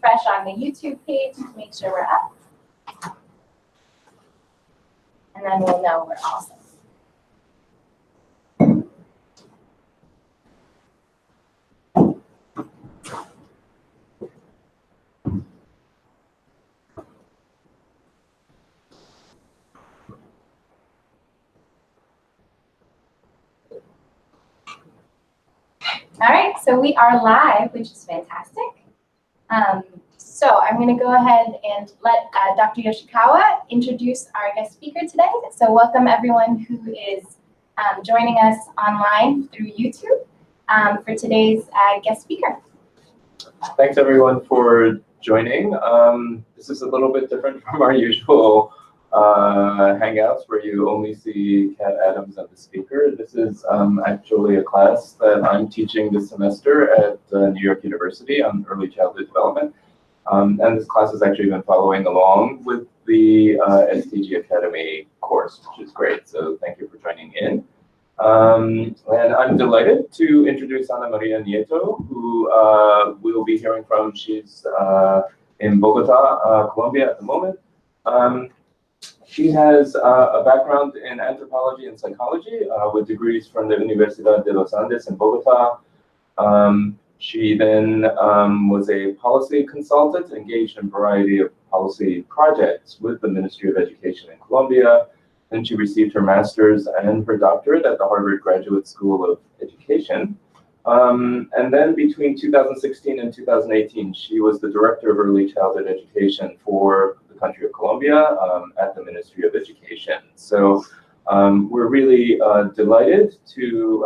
refresh on the YouTube page to make sure we're up. And then we'll know we're all set. All right, so we are live, which is fantastic. So I'm going to go ahead and let Dr. Yoshikawa introduce our guest speaker today. So welcome everyone who is joining us online through YouTube for today's guest speaker. Thanks everyone for joining. This is a little bit different from our usual Hangouts where you only see Kat Adams and the speaker. This is actually a class that I'm teaching this semester at New York University on early childhood development. And this class has actually been following along with the STG Academy course, which is great. So thank you for joining in. And I'm delighted to introduce Maria Nieto, who we'll be hearing from. She's in Bogota, Colombia at the moment. She has a background in anthropology and psychology with degrees from the Universidad de los Andes in Bogota. She then was a policy consultant engaged in a variety of policy projects with the Ministry of Education in Colombia. Then she received her master's and her doctorate at the Harvard Graduate School of Education. And then between 2016 and 2018, she was the Director of Early Childhood Education for the country of Colombia at the Ministry of Education. So we're really delighted to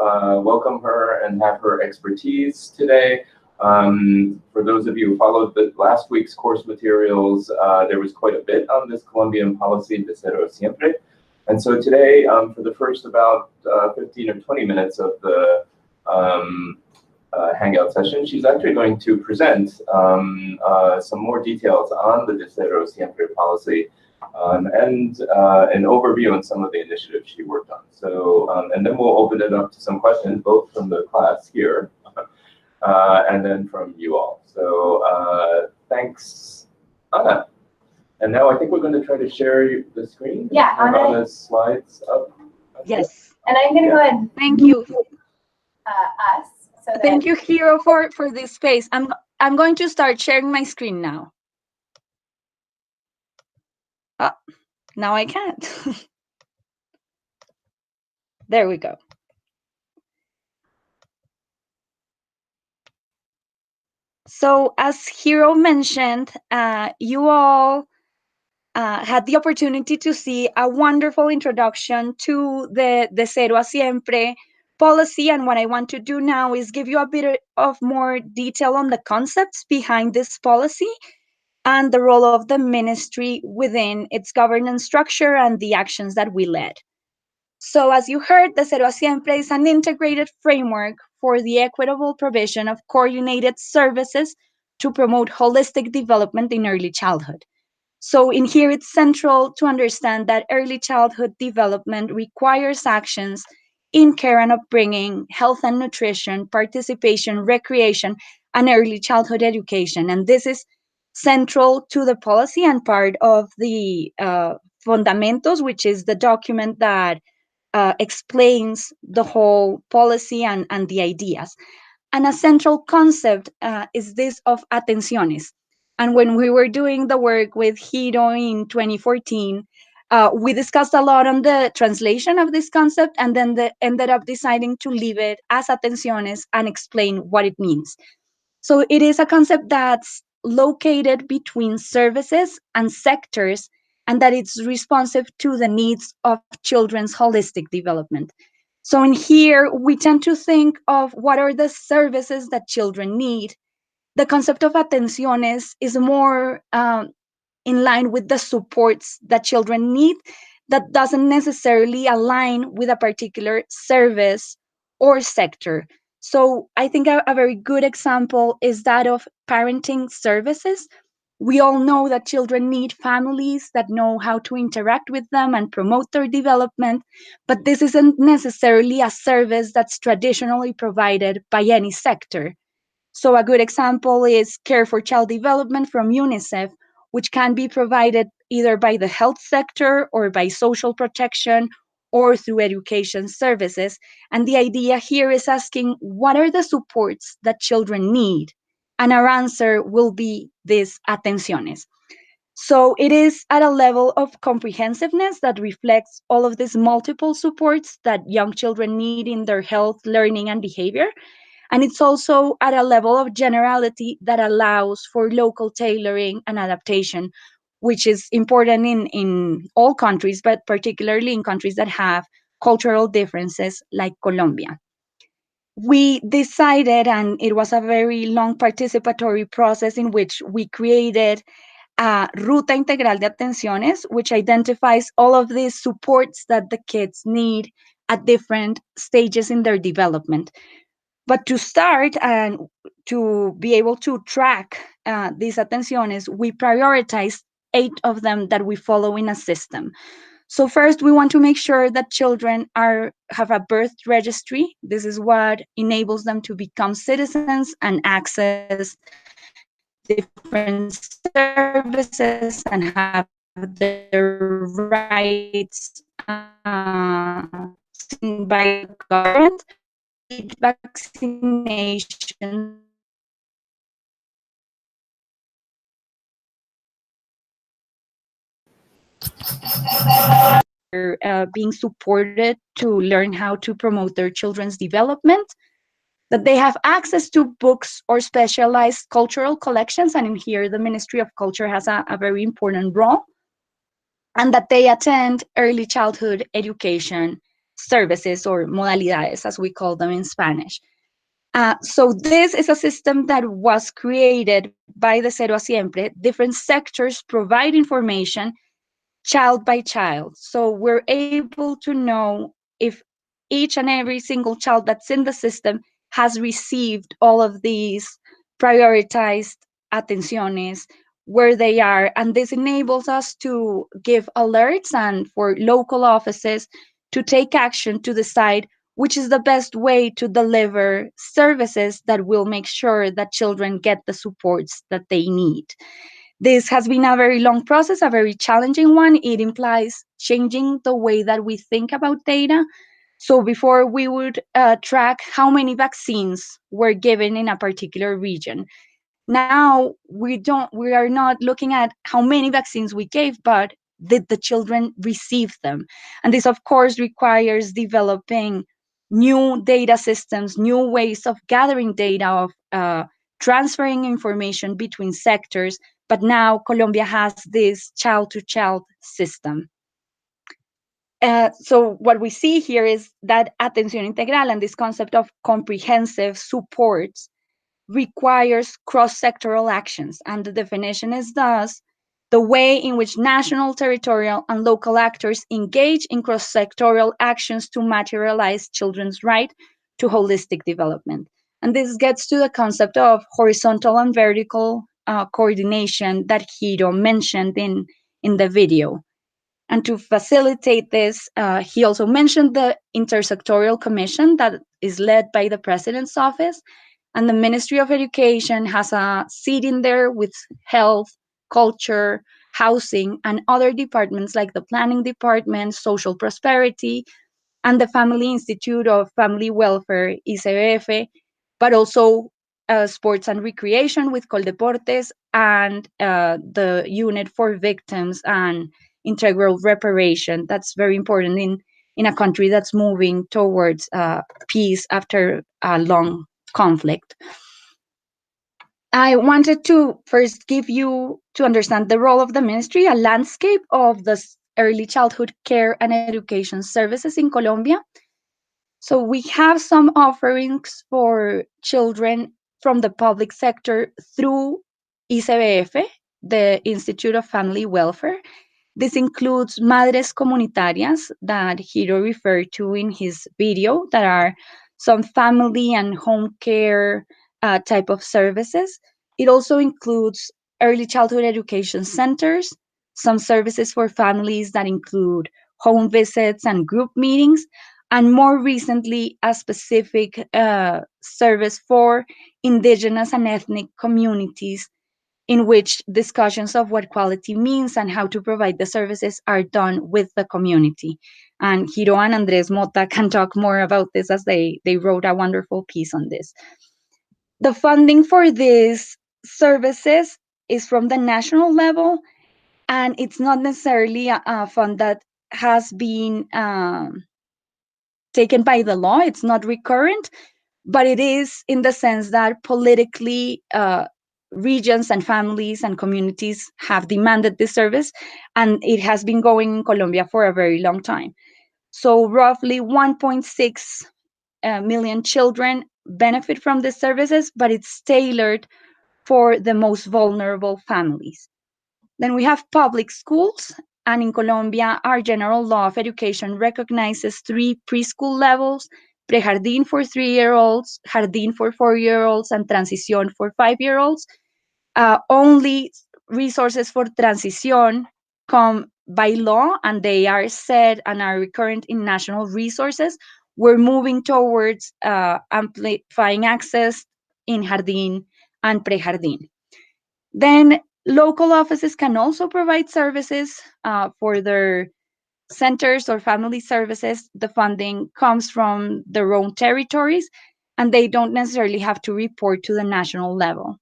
welcome her and have her expertise today. For those of you who followed the last week's course materials, there was quite a bit on this Colombian policy, de cero siempre. And so today, for the first about 15 or 20 minutes of the Hangout session, she's actually going to present some more details on the de cero siempre policy and an overview on some of the initiatives she worked on. So, and then we'll open it up to some questions, both from the class here and then from you all. So thanks, Anna. And now I think we're going to try to share the screen. Yeah, Anna's slides up. Yes. And I'm going to go ahead and thank you. Us. So thank you, Hiro, for this space. I'm going to start sharing my screen now. Now I can't. There we go. So as Hiro mentioned, you all had the opportunity to see a wonderful introduction to the De Cero a Siempre policy. And what I want to do now is give you a bit of more detail on the concepts behind this policy and the role of the ministry within its governance structure and the actions that we led. So as you heard, De Cero a Siempre is an integrated framework for the equitable provision of coordinated services to promote holistic development in early childhood. So in here, it's central to understand that early childhood development requires actions in care and upbringing, health and nutrition, participation, recreation, and early childhood education. And this is central to the policy and part of the Fundamentos, which is the document that explains the whole policy and the ideas. And a central concept is this of atenciones. And when we were doing the work with Hiro in 2014, we discussed a lot on the translation of this concept and then ended up deciding to leave it as atenciones and explain what it means. So it is a concept that's located between services and sectors and that it's responsive to the needs of children's holistic development. So in here, we tend to think of what are the services that children need. The concept of atenciones is more in line with the supports that children need that doesn't necessarily align with a particular service or sector. So I think a very good example is that of parenting services. We all know that children need families that know how to interact with them and promote their development, but this isn't necessarily a service that's traditionally provided by any sector. So a good example is care for child development from UNICEF, which can be provided either by the health sector or by social protection or through education services. And the idea here is asking, what are the supports that children need? And our answer will be these atenciones. So it is at a level of comprehensiveness that reflects all of these multiple supports that young children need in their health, learning, and behavior. And it's also at a level of generality that allows for local tailoring and adaptation, which is important in all countries, but particularly in countries that have cultural differences like Colombia. We decided, and it was a very long participatory process in which we created a Ruta Integral de Atenciones, which identifies all of these supports that the kids need at different stages in their development. But to start and to be able to track these atenciones, we prioritize 8 of them that we follow in a system. So first, we want to make sure that children have a birth registry. This is what enables them to become citizens and access different services and have their rights seen by the government. Complete vaccination so being supported to learn how to promote their children's development, that they have access to books or specialized cultural collections, and in here the Ministry of Culture has a very important role, and that they attend early childhood education services or modalidades, as we call them in Spanish. So this is a system that was created by the Cero a Siempre. Different sectors provide information child by child. So we're able to know if each and every single child that's in the system has received all of these prioritized atenciones, where they are. And this enables us to give alerts and for local offices to take action to decide which is the best way to deliver services that will make sure that children get the supports that they need. This has been a very long process, a very challenging one. It implies changing the way that we think about data. So before we would track how many vaccines were given in a particular region. Now we are not looking at how many vaccines we gave, but did the children receive them? And this, of course, requires developing new data systems, new ways of gathering data, of transferring information between sectors. But now Colombia has this child-to-child system. So what we see here is that atención integral and this concept of comprehensive supports requires cross-sectoral actions. And the definition is thus the way in which national, territorial, and local actors engage in cross-sectoral actions to materialize children's right to holistic development. And this gets to the concept of horizontal and vertical coordination that Hiro mentioned in the video. And to facilitate this, he also mentioned the Intersectorial Commission that is led by the President's Office. And the Ministry of Education has a seat in there with health, culture, housing, and other departments like the Planning Department, Social Prosperity, and the Family Institute of Family Welfare, ECDF, but also sports and recreation with Coldeportes and the unit for victims and integral reparation. That's very important in a country that's moving towards peace after a long conflict. I wanted to first give you to understand the role of the ministry, a landscape of the early childhood care and education services in Colombia. So we have some offerings for children from the public sector through ICBF, the Institute of Family Welfare. This includes madres comunitarias that Hiro referred to in his video, that are some family and home care type of services. It also includes early childhood education centers, some services for families that include home visits and group meetings, and more recently, a specific service for indigenous and ethnic communities, in which discussions of what quality means and how to provide the services are done with the community. And Hiro and Andres Mota can talk more about this, as they wrote a wonderful piece on this. The funding for these services is from the national level, and it's not necessarily a fund that has been taken by the law. It's not recurrent, but it is in the sense that politically regions and families and communities have demanded this service, and it has been going in Colombia for a very long time. So roughly 1.6 million children benefit from these services, but it's tailored for the most vulnerable families. Then we have public schools, and in Colombia, our general law of education recognizes 3 preschool levels: prejardín for 3-year-olds, jardín for 4-year-olds, and transición for 5-year-olds. Only resources for transición come by law, and they are set and are recurrent in national resources. We're moving towards amplifying access in jardín and prejardín. Then local offices can also provide services for their centers or family services. The funding comes from their own territories, and they don't necessarily have to report to the national level.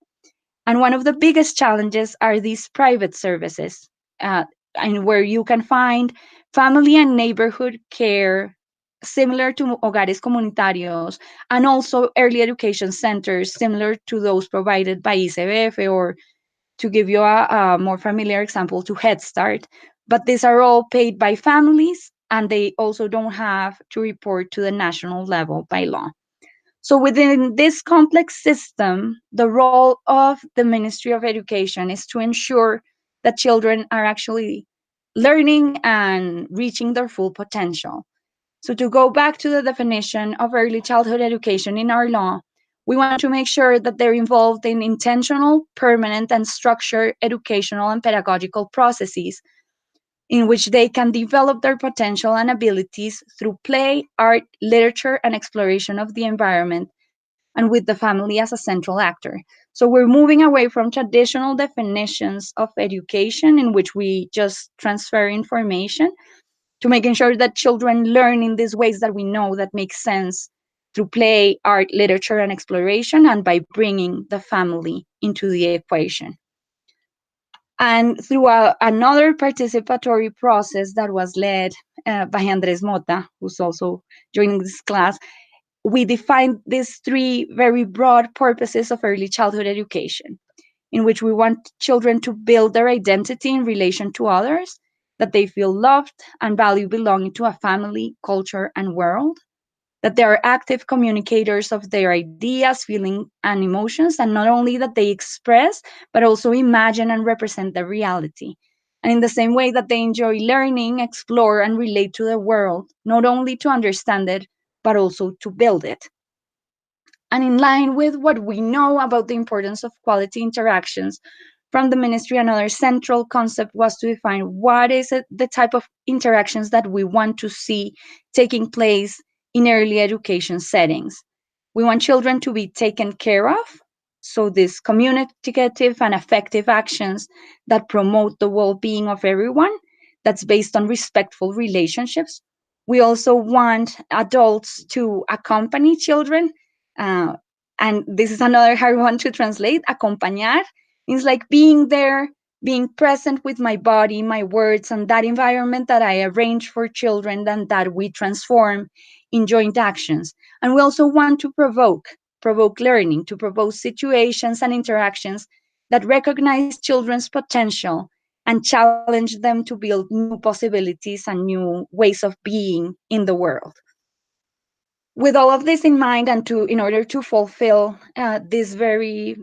And one of the biggest challenges are these private services, and where you can find family and neighborhood care similar to hogares comunitarios, and also early education centers similar to those provided by ICBF, or, to give you a more familiar example, to Head Start. But these are all paid by families, and they also don't have to report to the national level by law. So within this complex system, the role of the Ministry of Education is to ensure that children are actually learning and reaching their full potential. So to go back to the definition of early childhood education in our law, we want to make sure that they're involved in intentional, permanent, and structured educational and pedagogical processes in which they can develop their potential and abilities through play, art, literature, and exploration of the environment, and with the family as a central actor. So we're moving away from traditional definitions of education, in which we just transfer information, to making sure that children learn in these ways that we know that make sense, through play, art, literature, and exploration, and by bringing the family into the equation. And through another participatory process that was led by Andres Mota, who's also joining this class, we defined these 3 very broad purposes of early childhood education, in which we want children to build their identity in relation to others, that they feel loved and value belonging to a family, culture, and world, that they are active communicators of their ideas, feelings, and emotions, and not only that they express, but also imagine and represent the reality. And in the same way that they enjoy learning, explore, and relate to the world, not only to understand it, but also to build it. And in line with what we know about the importance of quality interactions from the ministry, another central concept was to define what is it, the type of interactions that we want to see taking place in early education settings. We want children to be taken care of, so these communicative and effective actions that promote the well-being of everyone, that's based on respectful relationships. We also want adults to accompany children, uh, and this is another hard one to translate. Acompañar means like being there, being present with my body, my words, and that environment that I arrange for children and that we transform in joint actions. And we also want to provoke learning, to provoke situations and interactions that recognize children's potential and challenge them to build new possibilities and new ways of being in the world. With all of this in mind, and in order to fulfill these very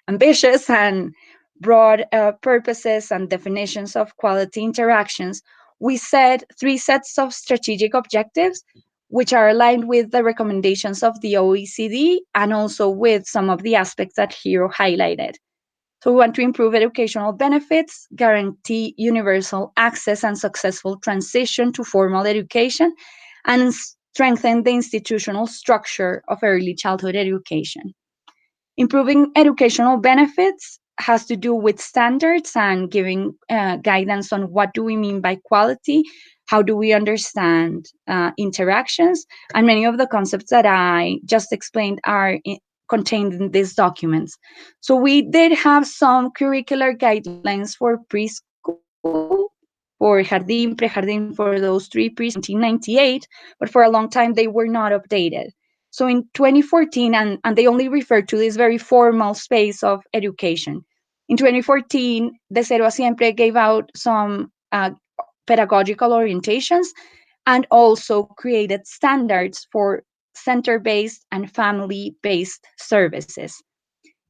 ambitious and broad purposes and definitions of quality interactions, we set 3 sets of strategic objectives, which are aligned with the recommendations of the OECD and also with some of the aspects that Hiro highlighted. So we want to improve educational benefits, guarantee universal access and successful transition to formal education, and strengthen the institutional structure of early childhood education. Improving educational benefits has to do with standards and giving guidance on what do we mean by quality, how do we understand interactions, and many of the concepts that I just explained are contained in these documents. So we did have some curricular guidelines for preschool, for Jardín, Prejardín, for those three preschool in 1998, but for a long time they were not updated. So in 2014, and they only refer to this very formal space of education. In 2014, De Cero a Siempre gave out some pedagogical orientations and also created standards for center-based and family-based services.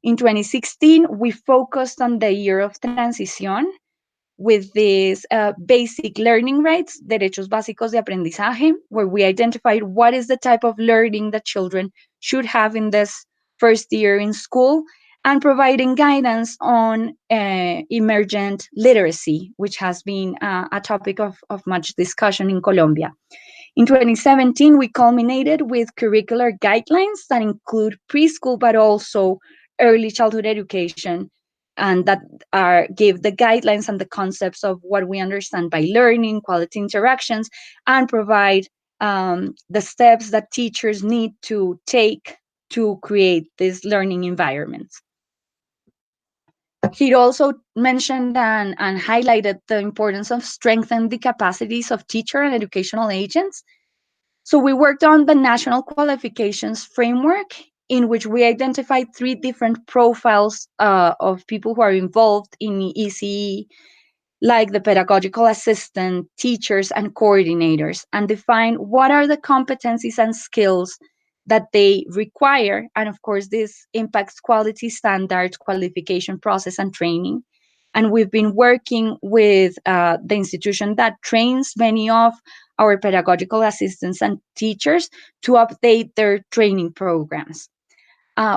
In 2016, we focused on the year of transición with these basic learning rights, derechos básicos de aprendizaje, where we identified what is the type of learning that children should have in this first year in school, and providing guidance on emergent literacy, which has been a topic of much discussion in Colombia. In 2017, we culminated with curricular guidelines that include preschool, but also early childhood education, and that give the guidelines and the concepts of what we understand by learning, quality interactions, and provide the steps that teachers need to take to create these learning environments. He also mentioned and highlighted the importance of strengthening the capacities of teacher and educational agents. So we worked on the National Qualifications Framework, in which we identified 3 different profiles of people who are involved in ECE, like the pedagogical assistant, teachers, and coordinators, and define what are the competencies and skills that they require. And of course, this impacts quality standards, qualification process, and training. And we've been working with the institution that trains many of our pedagogical assistants and teachers to update their training programs.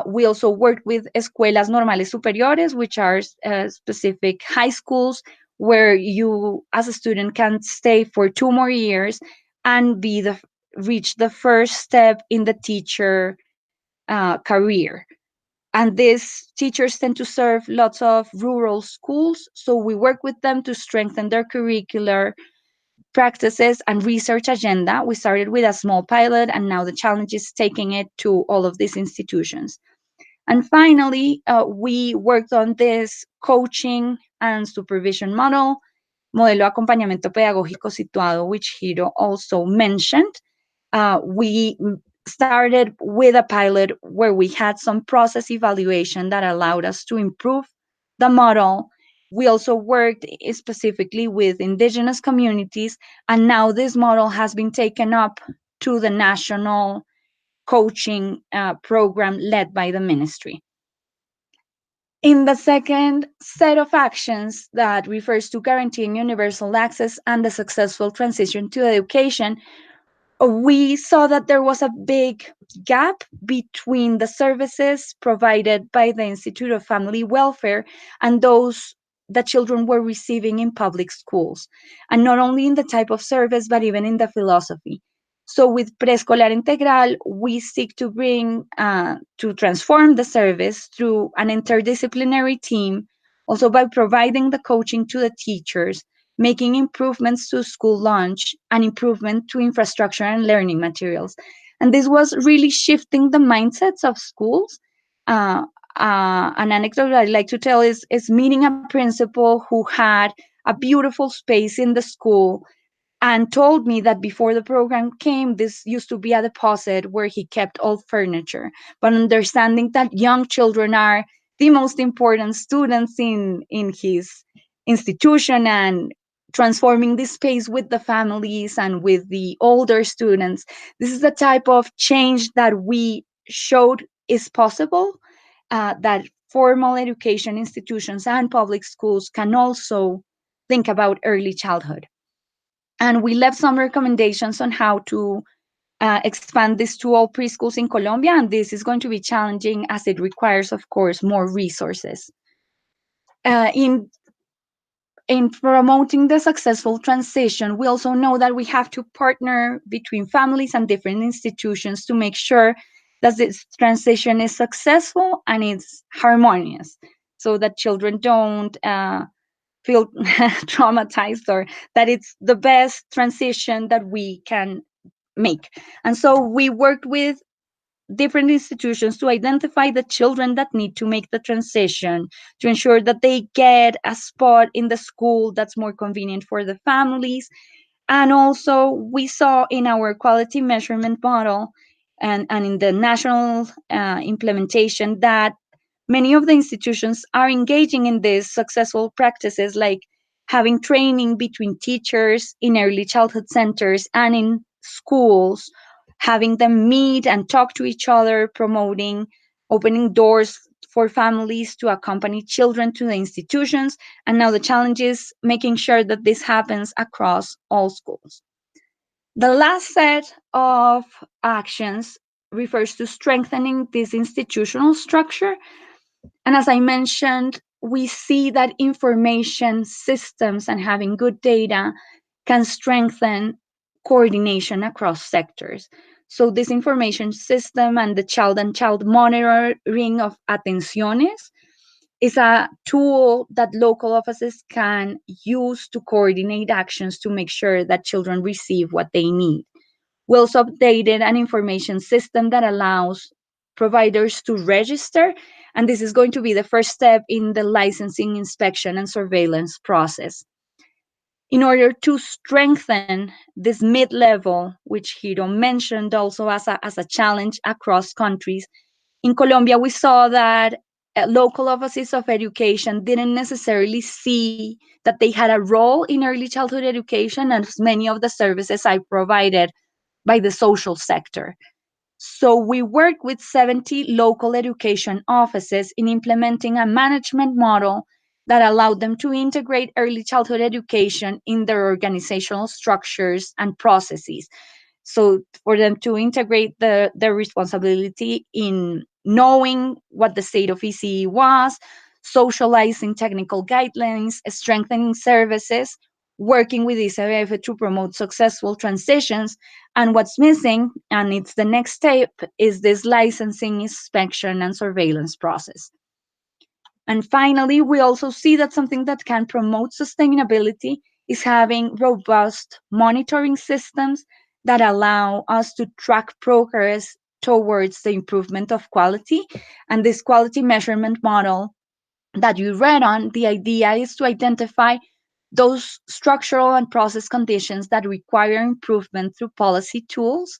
We also worked with escuelas normales superiores, which are specific high schools where you, as a student, can stay for 2 more years and reach the first step in the teacher career. And these teachers tend to serve lots of rural schools, so we work with them to strengthen their curricular practices and research agenda. We started with a small pilot, and now the challenge is taking it to all of these institutions. And finally, we worked on this coaching and supervision model, modelo de acompañamiento pedagógico situado, which Hiro also mentioned. We started with a pilot where we had some process evaluation that allowed us to improve the model. We also worked specifically with indigenous communities, and now this model has been taken up to the national coaching program led by the ministry. In the second set of actions that refers to guaranteeing universal access and the successful transition to education, we saw that there was a big gap between the services provided by the Institute of Family Welfare and those that children were receiving in public schools, and not only in the type of service, but even in the philosophy. So with Preescolar Integral, we seek to to transform the service through an interdisciplinary team, also by providing the coaching to the teachers, making improvements to school lunch, and improvement to infrastructure and learning materials. And this was really shifting the mindsets of schools. An anecdote I'd like to tell is meeting a principal who had a beautiful space in the school and told me that before the program came, this used to be a deposit where he kept all furniture. But understanding that young children are the most important students in his institution, and transforming this space with the families and with the older students, this is the type of change that we showed is possible, that formal education institutions and public schools can also think about early childhood. And we left some recommendations on how to expand this to all preschools in Colombia, and this is going to be challenging as it requires, of course, more resources. In in promoting the successful transition, we also know that we have to partner between families and different institutions to make sure that this transition is successful and it's harmonious, so that children don't feel traumatized, or that it's the best transition that we can make. And so we worked with different institutions to identify the children that need to make the transition, to ensure that they get a spot in the school that's more convenient for the families. And also, we saw in our quality measurement model and in the national implementation that many of the institutions are engaging in these successful practices, like having training between teachers in early childhood centers and in schools, having them meet and talk to each other, promoting opening doors for families to accompany children to the institutions. And now the challenge is making sure that this happens across all schools. The last set of actions refers to strengthening this institutional structure. And as I mentioned, we see that information systems and having good data can strengthen coordination across sectors. So this information system and the child monitoring of atenciones is a tool that local offices can use to coordinate actions to make sure that children receive what they need. We also updated an information system that allows providers to register, and this is going to be the first step in the licensing, inspection, and surveillance process. In order to strengthen this mid-level, which Hiro mentioned also as a challenge across countries, in Colombia, we saw that local offices of education didn't necessarily see that they had a role in early childhood education as many of the services I provided by the social sector. So we worked with 70 local education offices in implementing a management model that allowed them to integrate early childhood education in their organizational structures and processes. So for them to integrate their responsibility in knowing what the state of ECE was, socializing technical guidelines, strengthening services, working with ICBF to promote successful transitions. And what's missing, and it's the next step, is this licensing, inspection, and surveillance process. And finally, we also see that something that can promote sustainability is having robust monitoring systems that allow us to track progress towards the improvement of quality. And this quality measurement model that you read on, the idea is to identify those structural and process conditions that require improvement through policy tools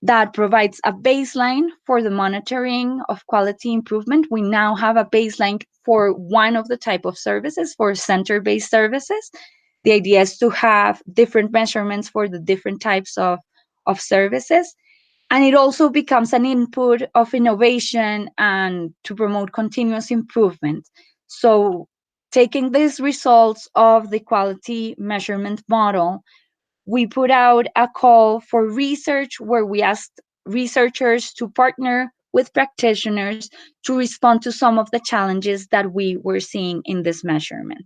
that provides a baseline for the monitoring of quality improvement. We now have a baseline for one of the type of services, for center-based services. The idea is to have different measurements for the different types of services. And it also becomes an input of innovation and to promote continuous improvement. So taking these results of the quality measurement model, we put out a call for research where we asked researchers to partner with practitioners to respond to some of the challenges that we were seeing in this measurement.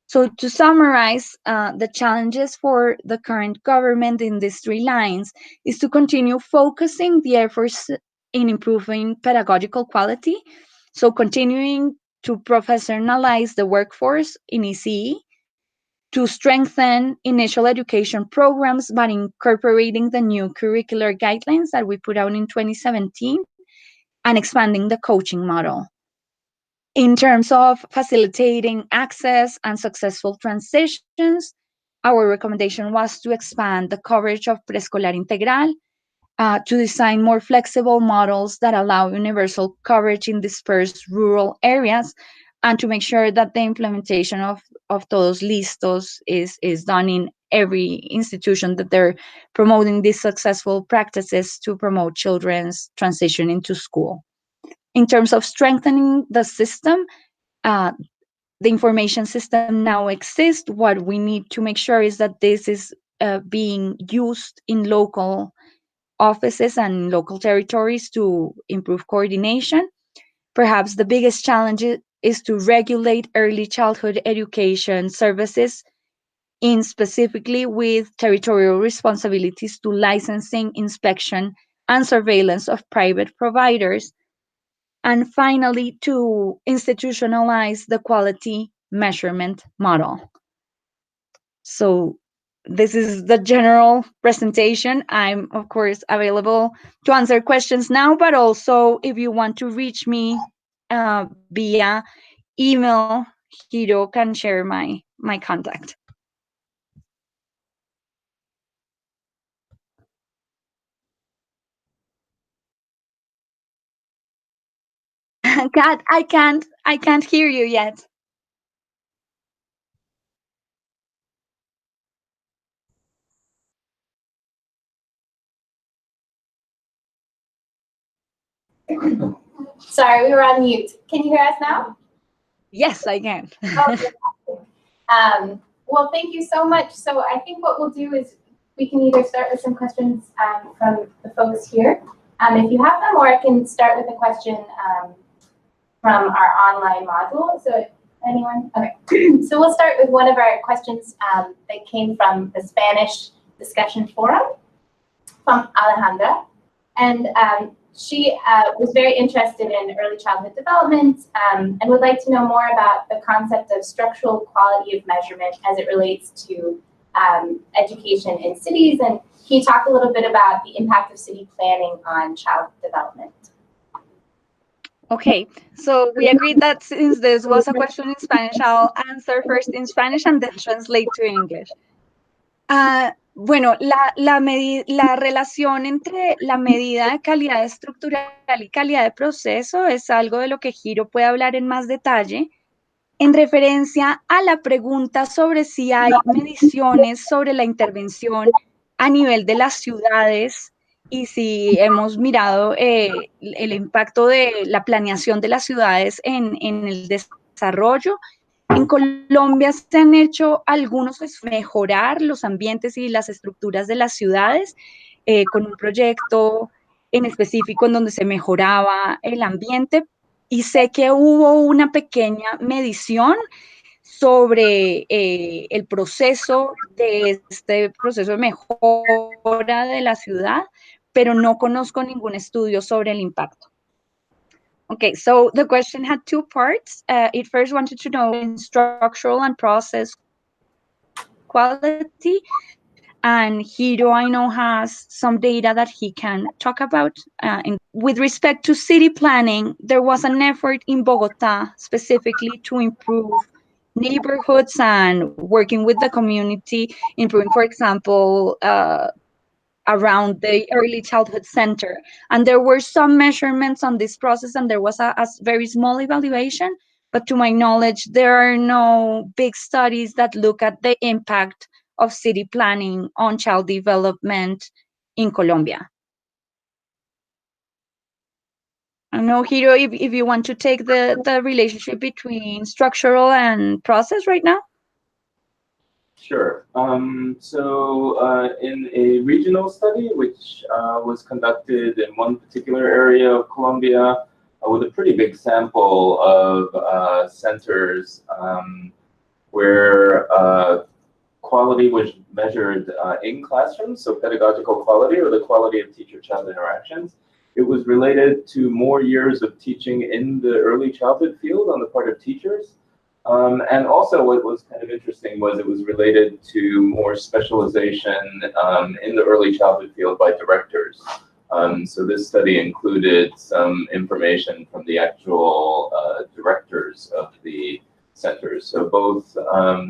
So to summarize, the challenges for the current government in these three lines is to continue focusing the efforts in improving pedagogical quality. So continuing to professionalize the workforce in ECE, to strengthen initial education programs by incorporating the new curricular guidelines that we put out in 2017 and expanding the coaching model. In terms of facilitating access and successful transitions, our recommendation was to expand the coverage of preescolar integral, to design more flexible models that allow universal coverage in dispersed rural areas, and to make sure that the implementation of Todos Listos is done in every institution, that they're promoting these successful practices to promote children's transition into school. In terms of strengthening the system, the information system now exists. What we need to make sure is that this is being used in local offices and local territories to improve coordination. Perhaps the biggest challenge is to regulate early childhood education services, in specifically with territorial responsibilities to licensing, inspection, and surveillance of private providers. And finally, to institutionalize the quality measurement model. So this is the general presentation. I'm, of course, available to answer questions now, but also if you want to reach me via email, Hiro can share my contact. Kat, I can't hear you yet. Sorry, we were on mute. Can you hear us now? Yes, I can. Okay. Well, thank you so much. So I think what we'll do is we can either start with some questions from the folks here, if you have them, or I can start with a question from our online module. So anyone? Okay. So we'll start with one of our questions that came from the Spanish discussion forum from Alejandra. And she was very interested in early childhood development and would like to know more about the concept of structural quality of measurement as it relates to education in cities. And can you talk a little bit about the impact of city planning on child development? Okay, so we agreed that since this was a question in Spanish, I'll answer first in Spanish and then translate to English. Bueno, la relación entre la medida de calidad estructural y calidad de proceso es algo de lo que Hiro puede hablar en más detalle, en referencia a la pregunta sobre si hay mediciones sobre la intervención a nivel de las ciudades y si hemos mirado el impacto de la planeación de las ciudades en el desarrollo. En Colombia se han hecho algunos mejorar los ambientes y las estructuras de las ciudades con un proyecto en específico en donde se mejoraba el ambiente, y sé que hubo una pequeña medición sobre el proceso de este proceso de mejora de la ciudad, pero no conozco ningún estudio sobre el impacto. Okay, so the question had two parts. It first wanted to know in structural and process quality, and Hiro, I know, has some data that he can talk about. With respect to city planning, there was an effort in Bogota specifically to improve neighborhoods and working with the community, improving, for example, around the early childhood center. And there were some measurements on this process, and there was a very small evaluation. But to my knowledge, there are no big studies that look at the impact of city planning on child development in Colombia. I don't know, Hiro, if you want to take the relationship between structural and process right now? Sure. So in a regional study, which was conducted in one particular area of Colombia with a pretty big sample of centers where quality was measured in classrooms, so pedagogical quality or the quality of teacher-child interactions. It was related to more years of teaching in the early childhood field on the part of teachers. And also what was kind of interesting was it was related to more specialization in the early childhood field by directors. So this study included some information from the actual directors of the centers. So both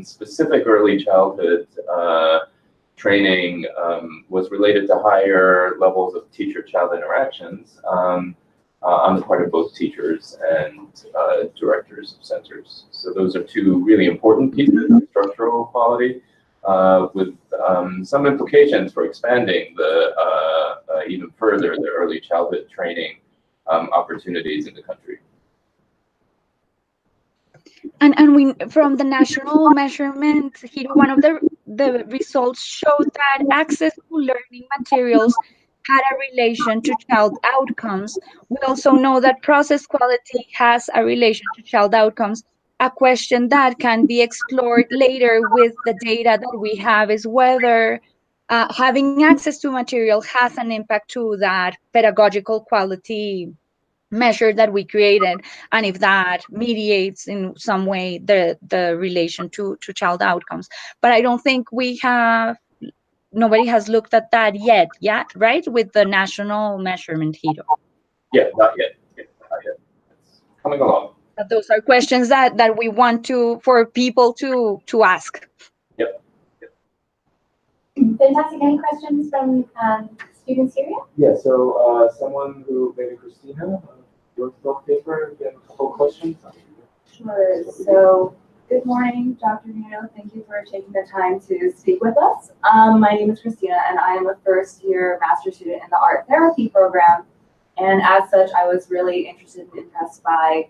specific early childhood training was related to higher levels of teacher-child interactions on the part of both teachers and directors of centers. So those are two really important pieces of structural quality with some implications for expanding the even further the early childhood training opportunities in the country. And we, from the national measurement, one of the results showed that access to learning materials had a relation to child outcomes. We also know that process quality has a relation to child outcomes. A question that can be explored later with the data that we have is whether having access to material has an impact to that pedagogical quality measure that we created, and if that mediates in some way the relation to child outcomes. But I don't think we have, nobody has looked at that yet, yeah, right, with the national measurement, Hiro. Yeah, not yet. Not yet. It's coming along. But those are questions that we want to, for people to ask. Yep. Fantastic. Any questions from students here yet? Yeah, so someone who, maybe Christina, your talk paper, you have a couple questions? Sure. So, good morning, Dr. Nieto. Thank you for taking the time to speak with us. My name is Christina, and I am a first-year master's student in the art therapy program. And as such, I was really interested and impressed by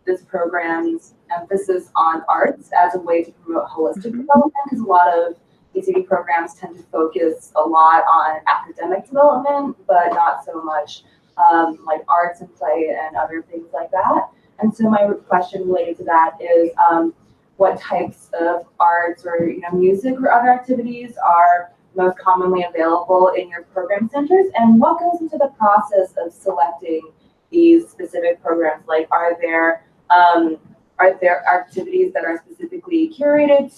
this program's emphasis on arts as a way to promote holistic development, because a lot of ECD programs tend to focus a lot on academic development, but not so much like arts and play and other things like that. And so my question related to that is what types of arts or music or other activities are most commonly available in your program centers, and what goes into the process of selecting these specific programs? Like, are there activities that are specifically curated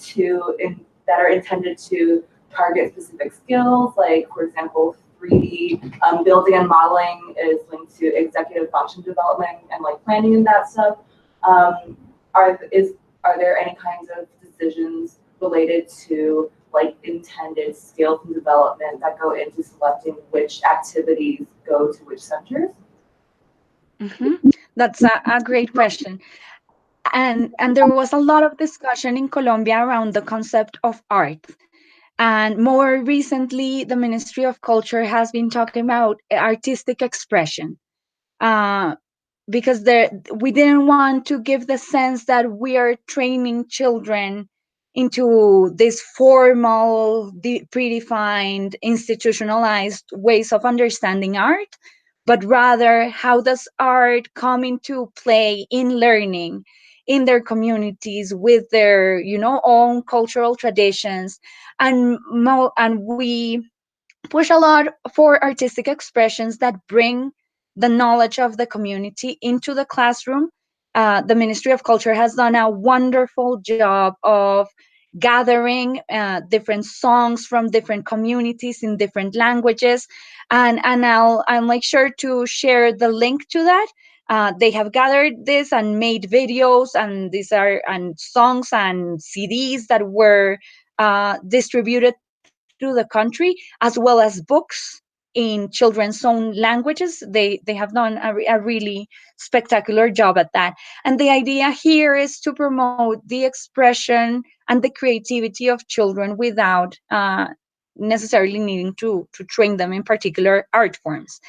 that are intended to target specific skills? Like, for example, 3D building and modeling is linked to executive function development and like planning and that stuff. Are there any kinds of decisions related to like intended skills and development that go into selecting which activities go to which centers? That's a great question. And there was a lot of discussion in Colombia around the concept of art. And more recently, the Ministry of Culture has been talking about artistic expression. Because we didn't want to give the sense that we are training children into this formal, predefined, institutionalized ways of understanding art, but rather how does art come into play in learning in their communities with their own cultural traditions. And we push a lot for artistic expressions that bring the knowledge of the community into the classroom. The Ministry of Culture has done a wonderful job of gathering different songs from different communities in different languages, and I'll make sure to share the link to that. They have gathered this and made videos, and these are and songs and CDs that were distributed through the country, as well as books in children's own languages. They have done a really spectacular job at that. And the idea here is to promote the expression and the creativity of children without necessarily needing to train them in particular art forms.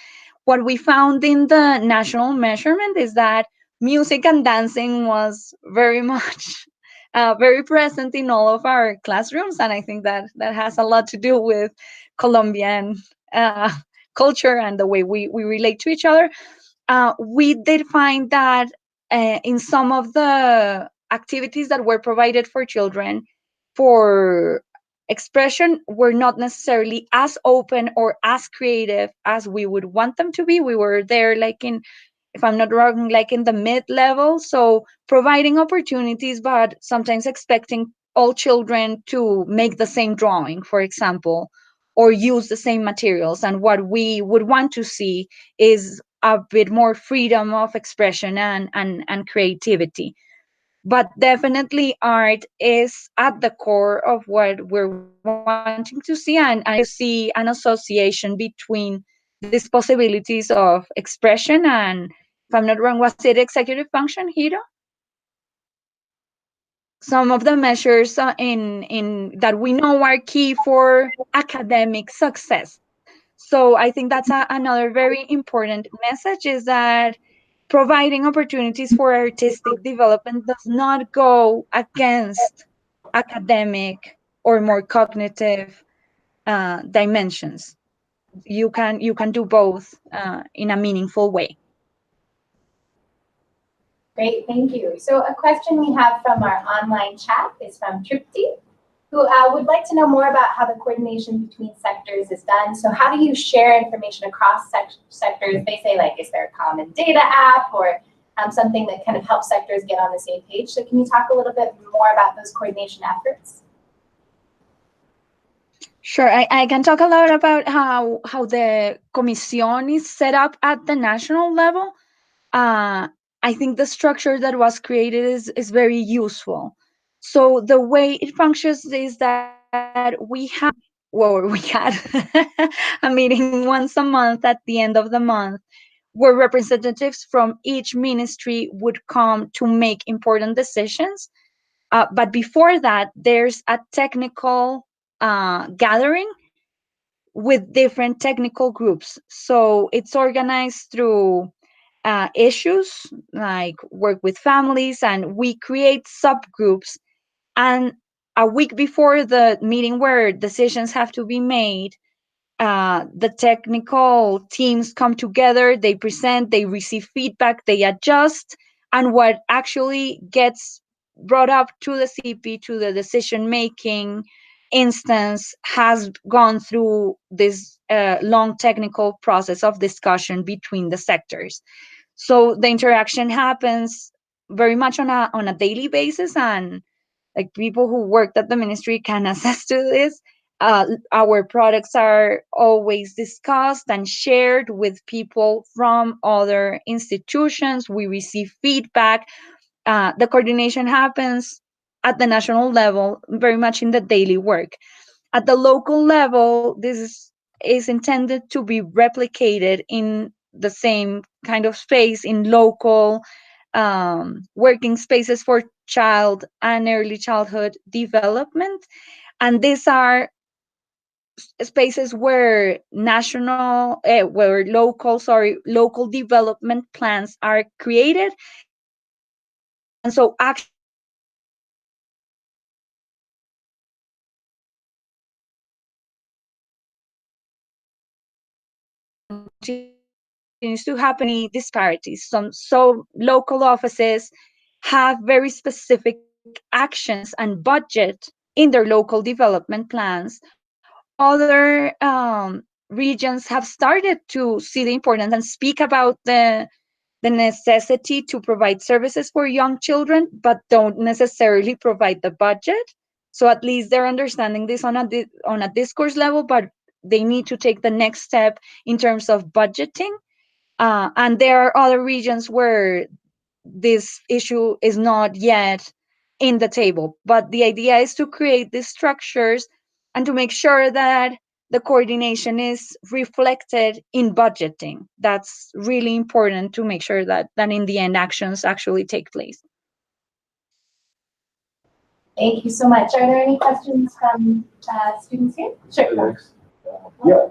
What we found in the national measurement is that music and dancing was very much very present in all of our classrooms, and I think that has a lot to do with Colombian culture and the way we relate to each other. We did find that in some of the activities that were provided for children for expression were not necessarily as open or as creative as we would want them to be. We were there like in, if I'm not wrong, like in the mid level. So providing opportunities, but sometimes expecting all children to make the same drawing, for example, or use the same materials. And what we would want to see is a bit more freedom of expression and creativity. But definitely art is at the core of what we're wanting to see, and see an association between these possibilities of expression and, if I'm not wrong, was it executive function, Hiro? Some of the measures in that we know are key for academic success. So I think that's another very important message, is that providing opportunities for artistic development does not go against academic or more cognitive dimensions. you can do both in a meaningful way. Great, thank you. So a question we have from our online chat is from Tripti, who would like to know more about how the coordination between sectors is done. So how do you share information across sectors? They say, like, is there a common data app or something that kind of helps sectors get on the same page? So can you talk a little bit more about those coordination efforts? Sure, I can talk a lot about how the Comisión is set up at the national level. I think the structure that was created is very useful. So the way it functions is that we had a meeting once a month at the end of the month, where representatives from each ministry would come to make important decisions. But before that, there's a technical gathering with different technical groups. So it's organized through issues like work with families, and we create subgroups. And a week before the meeting where decisions have to be made, the technical teams come together, they present, they receive feedback, they adjust, and what actually gets brought up to the CP, to the decision making instance, has gone through this long technical process of discussion between the sectors. So the interaction happens very much on a daily basis, and like people who worked at the ministry can attest to this. Our products are always discussed and shared with people from other institutions. We receive feedback. The coordination happens at the national level, very much in the daily work. At the local level, is intended to be replicated in the same kind of space in local working spaces for child and early childhood development. And these are spaces where local development plans are created. And so actually continues to happen disparities. So local offices have very specific actions and budget in their local development plans. Other regions have started to see the importance and speak about the necessity to provide services for young children, but don't necessarily provide the budget. So at least they're understanding this on a discourse level, but they need to take the next step in terms of budgeting. And there are other regions where this issue is not yet in the table. But the idea is to create these structures and to make sure that the coordination is reflected in budgeting. That's really important to make sure that in the end actions actually take place. Thank you so much. Are there any questions from students here? Sure. Yeah.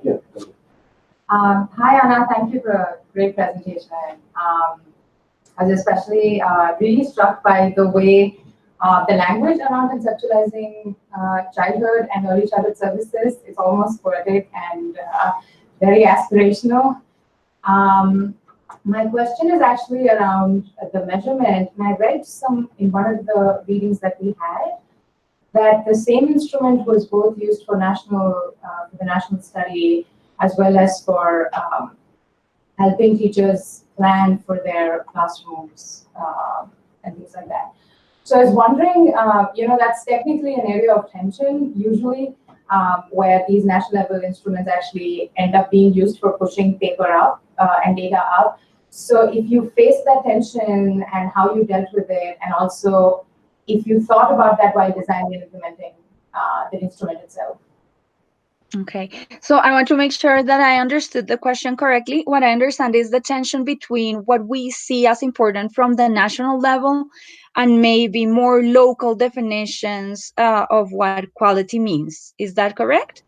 Hi, Anna. Thank you for a great presentation. I was especially really struck by the way the language around conceptualizing childhood and early childhood services is almost poetic and very aspirational. My question is actually around the measurement, and I read in one of the readings that we had that the same instrument was both used for the national study as well as for helping teachers plan for their classrooms and things like that. So I was wondering, that's technically an area of tension usually, where these national level instruments actually end up being used for pushing paper up and data up. So if you face that tension and how you dealt with it, and also if you thought about that while designing and implementing the instrument itself. Okay, so I want to make sure that I understood the question correctly. What I understand is the tension between what we see as important from the national level and maybe more local definitions of what quality means. Is that correct?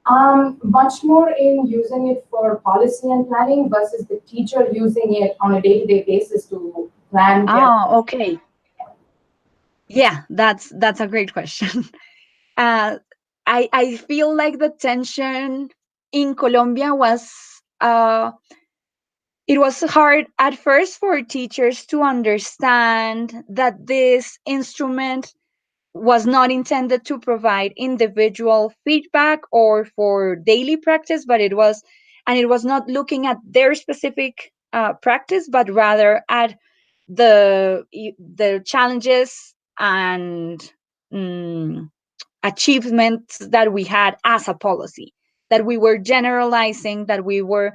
Much more in using it for policy and planning versus the teacher using it on a day-to-day basis to plan. Okay. Yeah, that's a great question. I feel like the tension in Colombia was it was hard at first for teachers to understand that this instrument was not intended to provide individual feedback or for daily practice, but it was not looking at their specific practice, but rather at the challenges and achievements that we had as a policy, that we were generalizing, that we were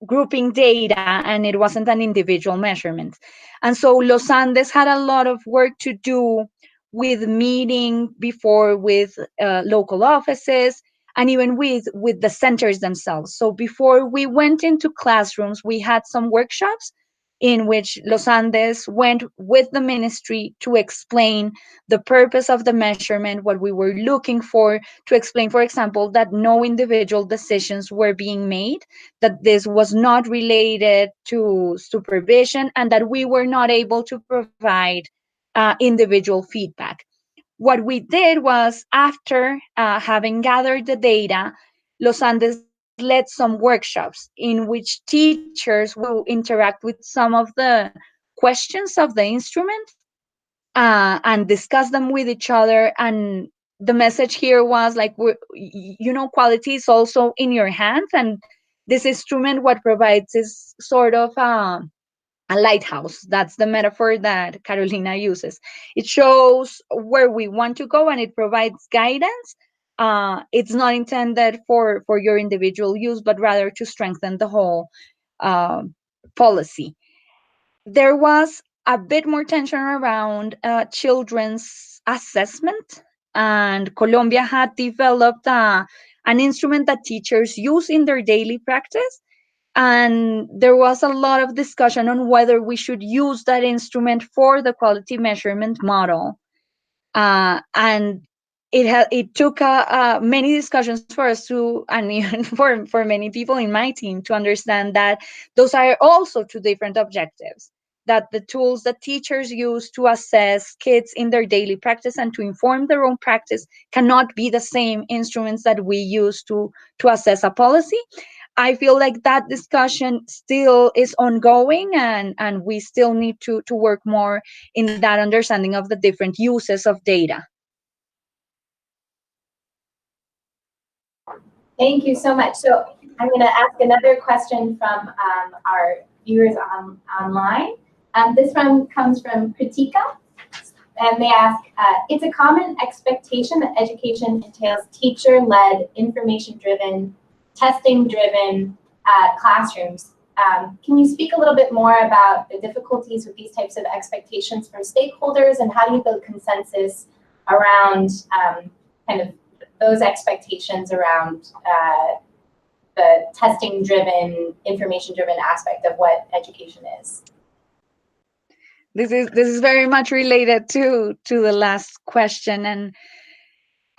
grouping data, and it wasn't an individual measurement. And so Los Andes had a lot of work to do with meeting before with local offices and even with the centers themselves. So before we went into classrooms, we had some workshops in which Los Andes went with the ministry to explain the purpose of the measurement, what we were looking for, to explain, for example, that no individual decisions were being made, that this was not related to supervision, and that we were not able to provide individual feedback. What we did was, after having gathered the data, Los Andes led some workshops in which teachers will interact with some of the questions of the instrument and discuss them with each other. And the message here was like, quality is also in your hands, and this instrument, what provides is sort of a lighthouse. That's the metaphor that Carolina uses. It shows where we want to go and it provides guidance. It's not intended for your individual use, but rather to strengthen the whole uh, policy. There was a bit more tension around children's assessment, and Colombia had developed an instrument that teachers use in their daily practice. And there was a lot of discussion on whether we should use that instrument for the quality measurement model. And it took many discussions for us to, and even for many people in my team, to understand that those are also two different objectives, that the tools that teachers use to assess kids in their daily practice and to inform their own practice cannot be the same instruments that we use to assess a policy. I feel like that discussion still is ongoing, and we still need to work more in that understanding of the different uses of data. Thank you so much. So I'm going to ask another question from our viewers online. This one comes from Kritika, and they ask, it's a common expectation that education entails teacher-led, information-driven, testing-driven classrooms. Can you speak a little bit more about the difficulties with these types of expectations from stakeholders, and how do you build consensus around kind of those expectations around the testing-driven, information-driven aspect of what education is? This is very much related to the last question,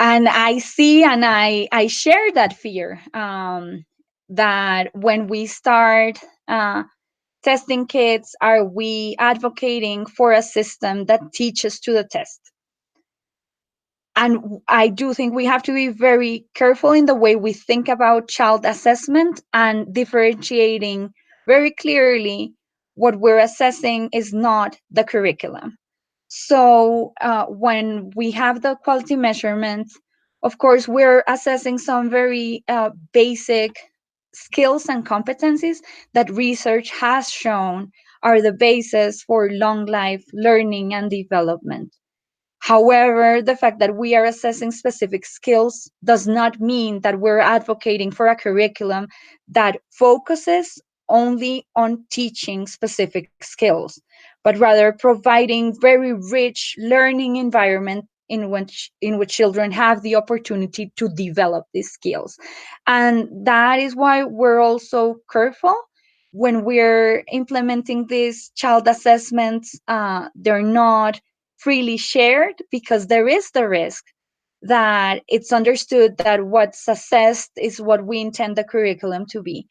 and I see and I share that fear, that when we start testing kids, are we advocating for a system that teaches to the test? And I do think we have to be very careful in the way we think about child assessment, and differentiating very clearly what we're assessing is not the curriculum. So when we have the quality measurements, of course, we're assessing some very basic skills and competencies that research has shown are the basis for long life learning and development. However, the fact that we are assessing specific skills does not mean that we're advocating for a curriculum that focuses only on teaching specific skills, but rather providing very rich learning environment in which children have the opportunity to develop these skills. And that is why we're also careful when we're implementing these child assessments. They're not freely shared, because there is the risk that it's understood that what's assessed is what we intend the curriculum to be.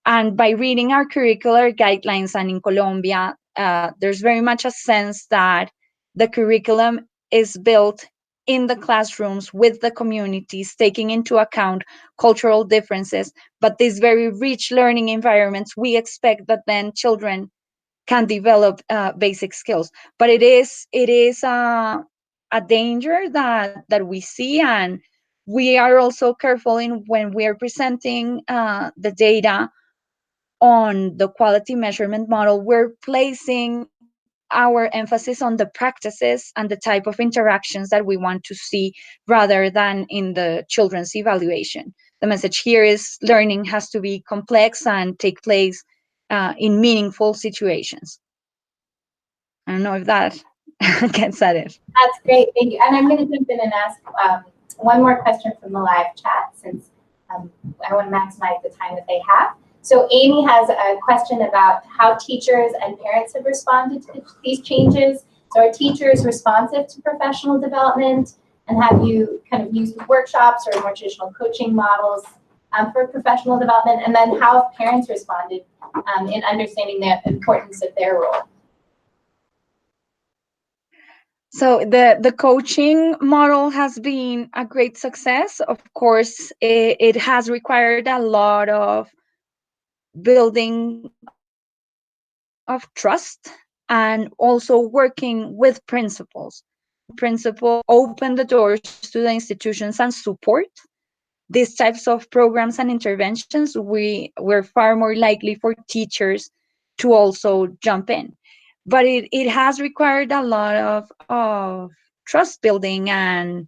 And by reading our curricular guidelines, and in Colombia, there's very much a sense that the curriculum is built in the classrooms with the communities, taking into account cultural differences, but these very rich learning environments, we expect that then children can develop basic skills. But it is a danger that we see, and we are also careful in when we are presenting the data on the quality measurement model. We're placing our emphasis on the practices and the type of interactions that we want to see rather than in the children's evaluation. The message here is learning has to be complex and take place in meaningful situations. I don't know if that gets at it. That's great, thank you. And I'm going to jump in and ask one more question from the live chat, since I want to maximize the time that they have. So Amy has a question about how teachers and parents have responded to these changes. So are teachers responsive to professional development? And have you kind of used workshops or more traditional coaching models for professional development? And then how have parents responded in understanding the importance of their role? So the coaching model has been a great success. Of course, it has required a lot of building of trust and also working with principals. Principals open the doors to the institutions and support these types of programs and interventions. We're far more likely for teachers to also jump in. But it has required a lot of trust building and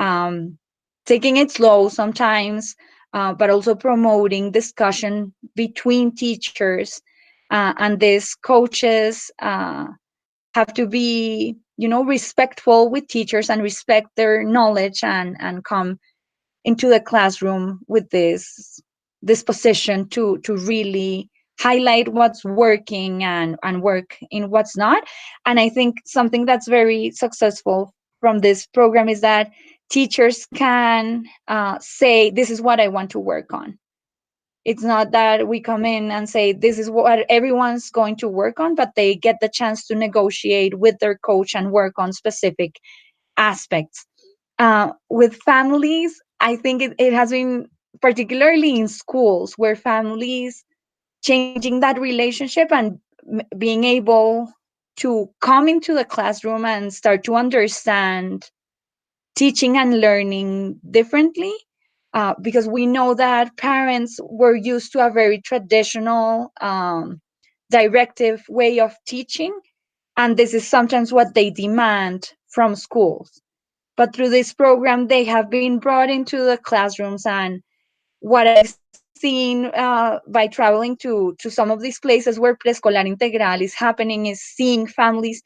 um, taking it slow sometimes, but also promoting discussion between teachers, and these coaches have to be, respectful with teachers and respect their knowledge and come into the classroom with this position to really highlight what's working and work in what's not. And I think something that's very successful from this program is that teachers can say, this is what I want to work on. It's not that we come in and say this is what everyone's going to work on, but they get the chance to negotiate with their coach and work on specific aspects. With families, I think it has been particularly in schools where families changing that relationship and being able to come into the classroom and start to understand teaching and learning differently, because we know that parents were used to a very traditional directive way of teaching, and this is sometimes what they demand from schools. But through this program, they have been brought into the classrooms. And what I've seen by traveling to some of these places where preescolar integral is happening is seeing families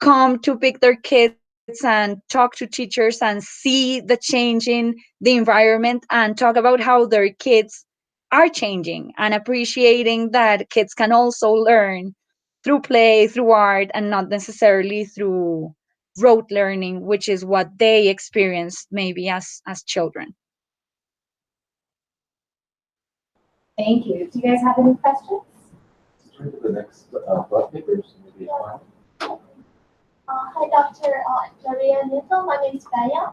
come to pick their kids and talk to teachers and see the change in the environment and talk about how their kids are changing and appreciating that kids can also learn through play, through art, and not necessarily through rote learning, which is what they experienced maybe as children. Thank you. Do you guys have any questions? Turn to the next blood papers. Maybe Hi, Dr. Maria Nieto. My name is Maya.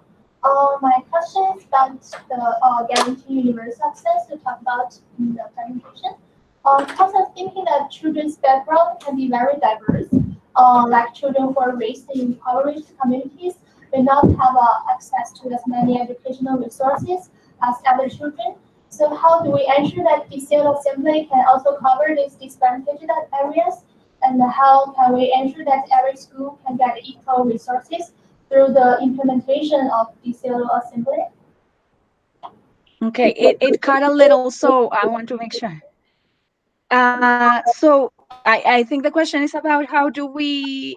My question is about the guarantee universal access to talk about in the presentation. Because I'm thinking that children's background can be very diverse. Like children who are raised in impoverished communities may not have access to as many educational resources as other children. So how do we ensure that the state assembly can also cover these disadvantaged areas? And how can we ensure that every school can get equal resources through the implementation of the serial assembly? Okay, it cut a little, so I want to make sure. So I think the question is about how do we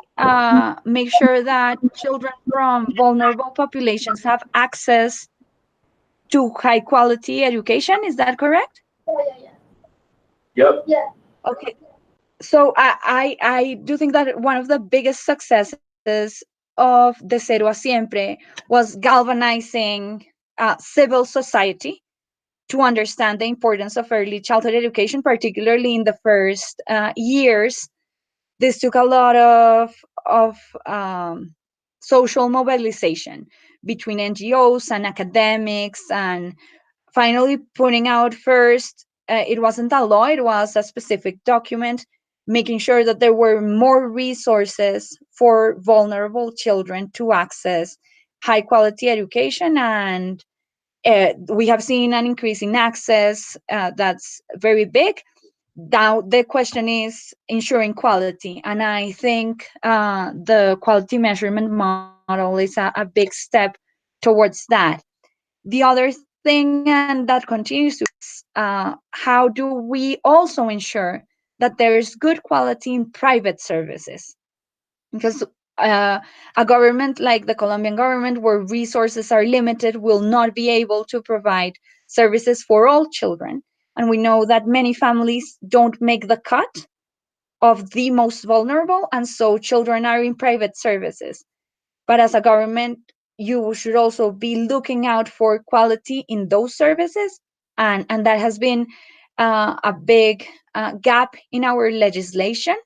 make sure that children from vulnerable populations have access to high quality education. Is that correct? Yeah. Yep. Yeah. Okay. So I do think that one of the biggest successes of the Cero a Siempre was galvanizing civil society to understand the importance of early childhood education, particularly in the first years. This took a lot of social mobilization between NGOs and academics, and finally putting out first, it wasn't a law, it was a specific document, making sure that there were more resources for vulnerable children to access high quality education. And we have seen an increase in access that's very big. Now the question is ensuring quality, and I think the quality measurement model is a big step towards that. The other thing, and that continues to, how do we also ensure that there is good quality in private services? Because a government like the Colombian government, where resources are limited, will not be able to provide services for all children. And we know that many families don't make the cut of the most vulnerable, and so children are in private services. But as a government, you should also be looking out for quality in those services. And that has been a big gap in our legislation,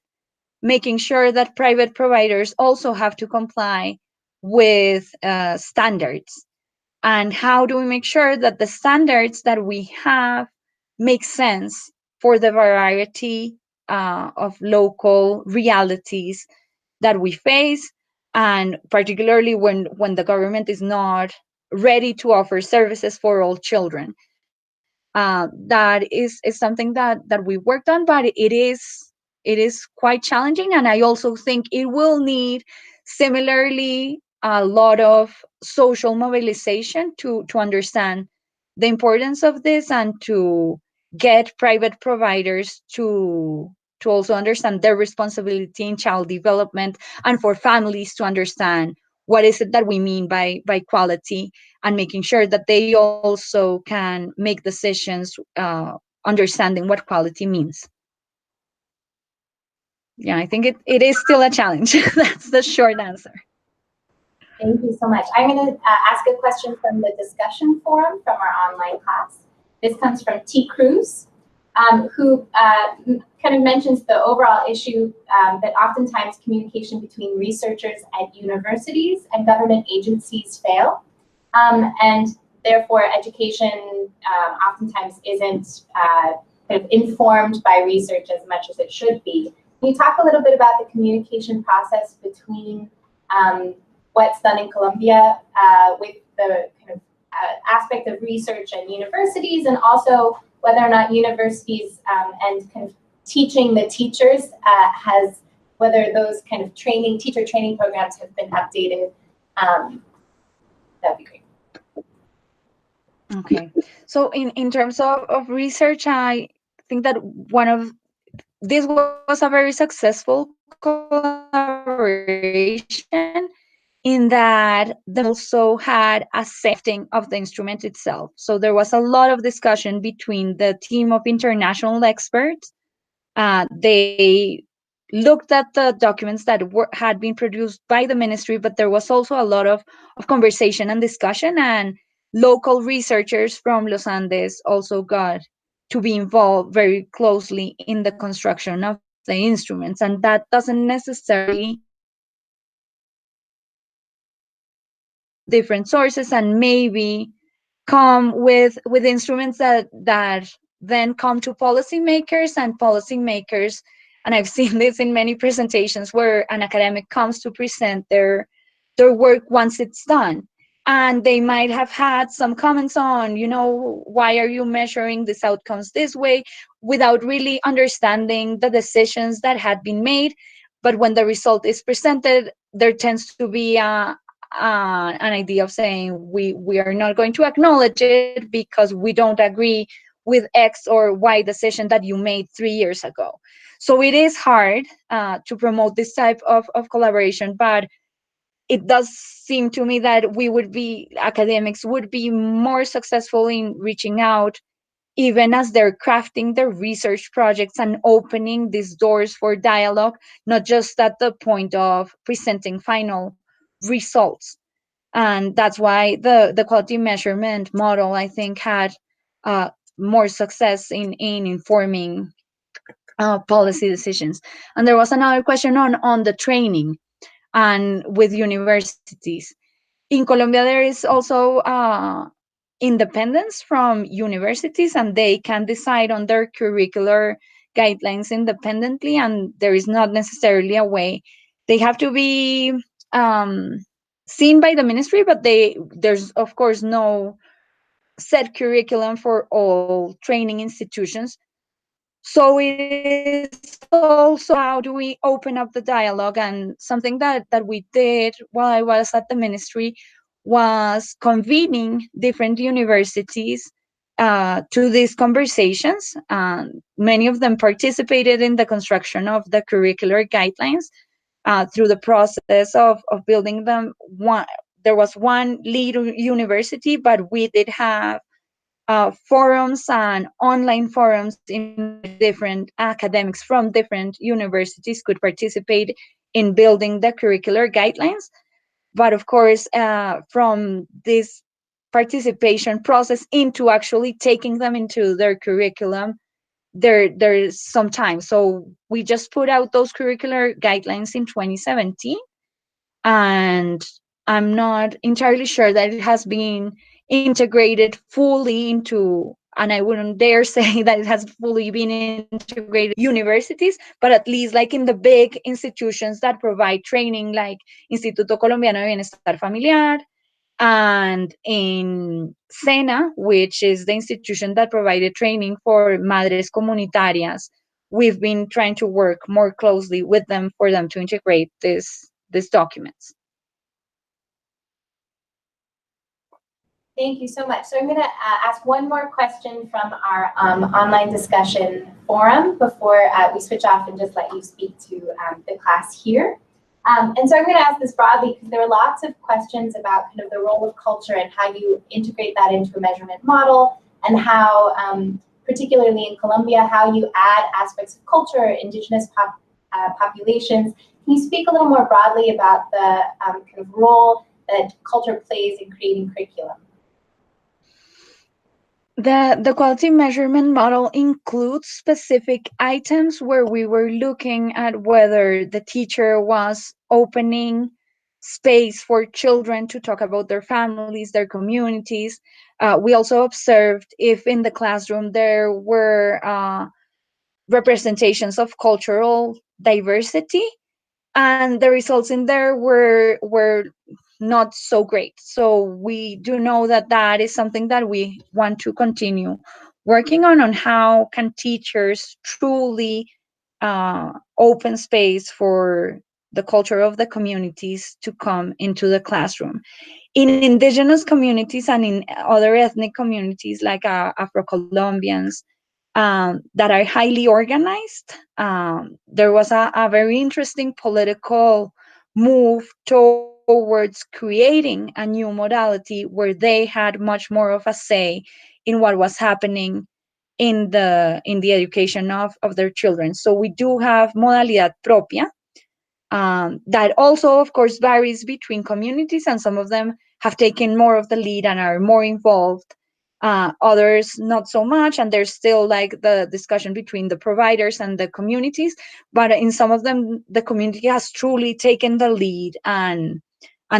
making sure that private providers also have to comply with standards. And how do we make sure that the standards that we have make sense for the variety of local realities that we face, and particularly when the government is not ready to offer services for all children? That is something that we worked on, but it is quite challenging, and I also think it will need similarly a lot of social mobilization to understand the importance of this, and to get private providers to also understand their responsibility in child development, and for families to understand what is it that we mean by quality, and making sure that they also can make decisions understanding what quality means. Yeah, I think it is still a challenge. That's the short answer. Thank you so much. I'm going to ask a question from the discussion forum from our online class. This comes from T. Cruz, who kind of mentions the overall issue that oftentimes communication between researchers at universities and government agencies fail. And therefore, education oftentimes isn't kind of informed by research as much as it should be. Can you talk a little bit about the communication process between what's done in Colombia with the kind of aspect of research and universities, and also whether or not universities and kind of teaching the teachers whether those kind of teacher training programs have been updated? That'd be great. Okay, so in terms of research, I think that this was a very successful collaboration, in that the also had a safety of the instrument itself. So there was a lot of discussion between the team of international experts. They looked at the documents that had been produced by the ministry, but there was also a lot of conversation and discussion, and local researchers from Los Andes also got to be involved very closely in the construction of the instruments. And that doesn't necessarily different sources, and maybe come with instruments that then come to policymakers, and I've seen this in many presentations where an academic comes to present their work once it's done, and they might have had some comments on, why are you measuring these outcomes this way, without really understanding the decisions that had been made. But when the result is presented, there tends to be an idea of saying we are not going to acknowledge it because we don't agree with X or Y decision that you made 3 years ago. So it is hard to promote this type of collaboration, but it does seem to me that academics would be more successful in reaching out, even as they're crafting their research projects and opening these doors for dialogue, not just at the point of presenting final results. And that's why the quality measurement model, I think, had more success in informing policy decisions. And there was another question on the training. and with universities. In Colombia, there is also independence from universities, and they can decide on their curricular guidelines independently, and there is not necessarily a way. They have to be seen by the ministry, but there's of course no set curriculum for all training institutions. So it is also how do we open up the dialogue, and something that we did while I was at the ministry was convening different universities to these conversations. Many of them participated in the construction of the curricular guidelines through the process of building them. There was one lead university, but we did have forums and online forums in which different academics from different universities could participate in building the curricular guidelines. But of course, from this participation process into actually taking them into their curriculum, there's some time. So we just put out those curricular guidelines in 2017, and I'm not entirely sure that it has been integrated fully into, and I wouldn't dare say that it has fully been integrated universities, but at least like in the big institutions that provide training, like Instituto Colombiano de Bienestar Familiar, and in SENA, which is the institution that provided training for madres comunitarias. We've been trying to work more closely with them for them to integrate these documents. Thank you so much. So I'm going to ask one more question from our online discussion forum before we switch off and just let you speak to the class here. And so I'm going to ask this broadly because there are lots of questions about kind of the role of culture and how you integrate that into a measurement model, and how, particularly in Colombia, how you add aspects of culture, indigenous populations. Can you speak a little more broadly about the kind of role that culture plays in creating curriculum? The quality measurement model includes specific items where we were looking at whether the teacher was opening space for children to talk about their families, their communities. We also observed if in the classroom there were representations of cultural diversity, and the results in there were not so great. So we do know that that is something that we want to continue working on how can teachers truly open space for the culture of the communities to come into the classroom. In indigenous communities and in other ethnic communities like Afro-Colombians, that are highly organized. There was a very interesting political move towards creating a new modality where they had much more of a say in what was happening in the education of their children. So we do have modalidad propia, that also, of course, varies between communities, and some of them have taken more of the lead and are more involved. Others not so much, and there's still like the discussion between the providers and the communities. But in some of them, the community has truly taken the lead and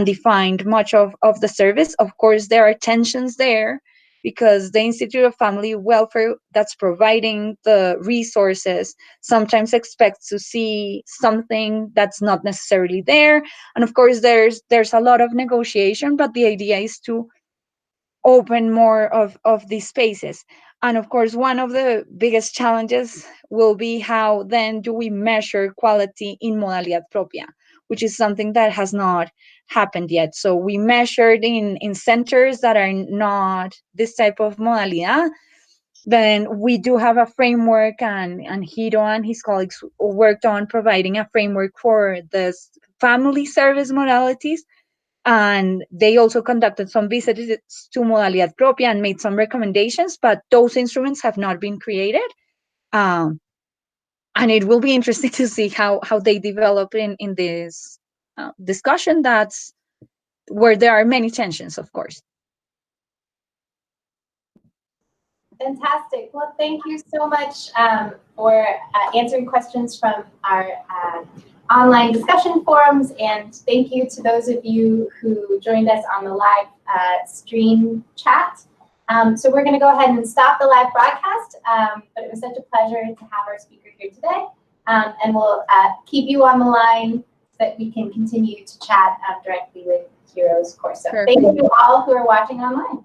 defined much of the service. Of course, there are tensions there because the Institute of Family Welfare that's providing the resources sometimes expects to see something that's not necessarily there. And of course, there's a lot of negotiation, but the idea is to open more of these spaces. And of course, one of the biggest challenges will be how then do we measure quality in modalidad propia, which is something that has not happened yet. So we measured in centers that are not this type of modalidad. Then we do have a framework, and Hiro and his colleagues worked on providing a framework for the family service modalities. And they also conducted some visits to modalidad propia and made some recommendations, but those instruments have not been created. And it will be interesting to see how they develop in this discussion that's where there are many tensions, of course. Fantastic. Well, thank you so much for answering questions from our online discussion forums, and thank you to those of you who joined us on the live stream chat. So we're going to go ahead and stop the live broadcast, but it was such a pleasure to have our speaker here today, and we'll keep you on the line so that we can continue to chat directly with Hiro's course. So thank you all who are watching online.